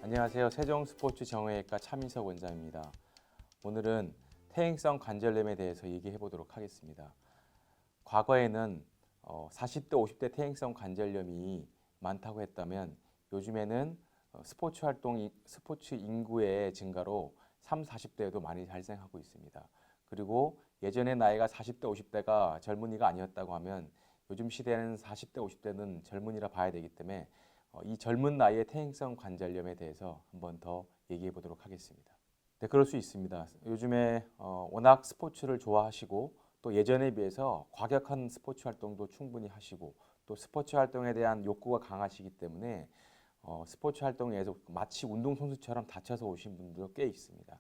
안녕하세요. 세종스포츠정형외과 차민석 원장입니다. 오늘은 퇴행성 관절염에 대해서 얘기해 보도록 하겠습니다. 과거에는 40대, 50대 퇴행성 관절염이 많다고 했다면 요즘에는 스포츠 인구의 증가로 30, 40대에도 많이 발생하고 있습니다. 그리고 예전의 나이가 40대, 50대가 젊은이가 아니었다고 하면 요즘 시대에는 40대, 50대는 젊은이라 봐야 되기 때문에 이 젊은 나이의 퇴행성 관절염에 대해서 한번 더 얘기해 보도록 하겠습니다. 네, 그럴 수 있습니다. 요즘에 워낙 스포츠를 좋아하시고 또 예전에 비해서 과격한 스포츠 활동도 충분히 하시고 또 스포츠 활동에 대한 욕구가 강하시기 때문에 스포츠 활동에서 마치 운동선수처럼 다쳐서 오신 분들도 꽤 있습니다.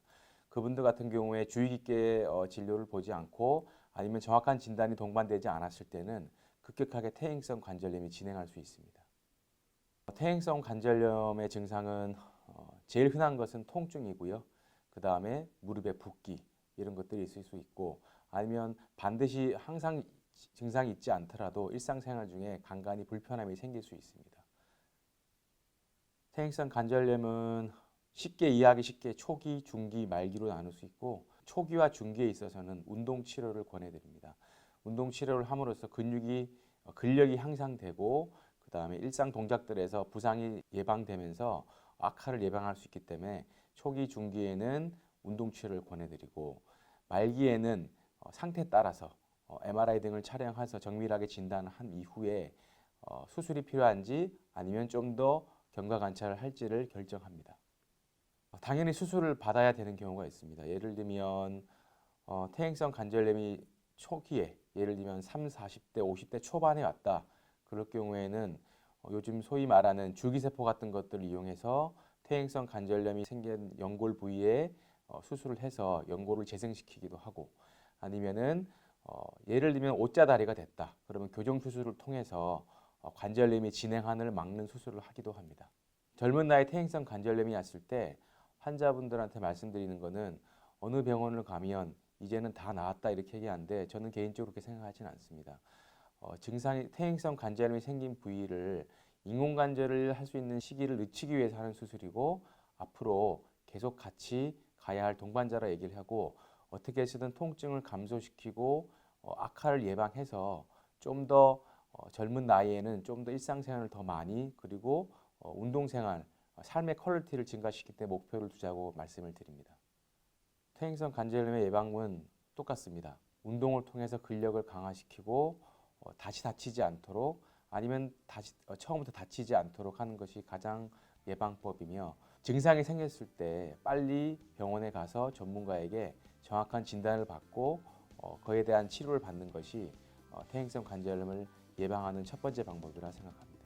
그분들 같은 경우에 주의 깊게 진료를 보지 않고 아니면 정확한 진단이 동반되지 않았을 때는 급격하게 퇴행성 관절염이 진행할 수 있습니다. 퇴행성 관절염의 증상은 제일 흔한 것은 통증이고요. 그 다음에 무릎에 붓기 이런 것들이 있을 수 있고 아니면 반드시 항상 증상이 있지 않더라도 일상생활 중에 간간히 불편함이 생길 수 있습니다. 퇴행성 관절염은 쉽게 이해하기 쉽게 초기, 중기, 말기로 나눌 수 있고 초기와 중기에 있어서는 운동 치료를 권해드립니다. 운동 치료를 함으로써 근력이 향상되고 그 다음에 일상 동작들에서 부상이 예방되면서 악화를 예방할 수 있기 때문에 초기, 중기에는 운동 치료를 권해드리고 말기에는 상태에 따라서 MRI 등을 촬영해서 정밀하게 진단을 한 이후에 수술이 필요한지 아니면 좀 더 경과 관찰을 할지를 결정합니다. 당연히 수술을 받아야 되는 경우가 있습니다. 예를 들면 퇴행성 관절염이 초기에 예를 들면 30, 40대, 50대 초반에 왔다. 그럴 경우에는 요즘 소위 말하는 줄기세포 같은 것들을 이용해서 퇴행성 관절염이 생긴 연골 부위에 수술을 해서 연골을 재생시키기도 하고 아니면은 예를 들면 옷자다리가 됐다. 그러면 교정 수술을 통해서 관절염이 진행한을 막는 수술을 하기도 합니다. 젊은 나이 퇴행성 관절염이 왔을 때 환자분들한테 말씀드리는 거는 어느 병원을 가면 이제는 다 나았다 이렇게 얘기하는데 저는 개인적으로 그렇게 생각하지는 않습니다. 퇴행성 관절염이 생긴 부위를 인공관절을 할 수 있는 시기를 늦추기 위해서 하는 수술이고 앞으로 계속 같이 가야 할 동반자라 얘기를 하고 어떻게 해서든 통증을 감소시키고 악화를 예방해서 좀 더 젊은 나이에는 좀 더 일상생활을 더 많이 그리고 운동생활, 삶의 퀄리티를 증가시킬 때 목표를 두자고 말씀을 드립니다. 퇴행성 관절염의 예방은 똑같습니다. 운동을 통해서 근력을 강화시키고 다시 다치지 않도록 아니면 처음부터 다치지 않도록 하는 것이 가장 예방법이며 증상이 생겼을 때 빨리 병원에 가서 전문가에게 정확한 진단을 받고 그에 대한 치료를 받는 것이 퇴행성 관절염을 예방하는 첫 번째 방법이라 생각합니다.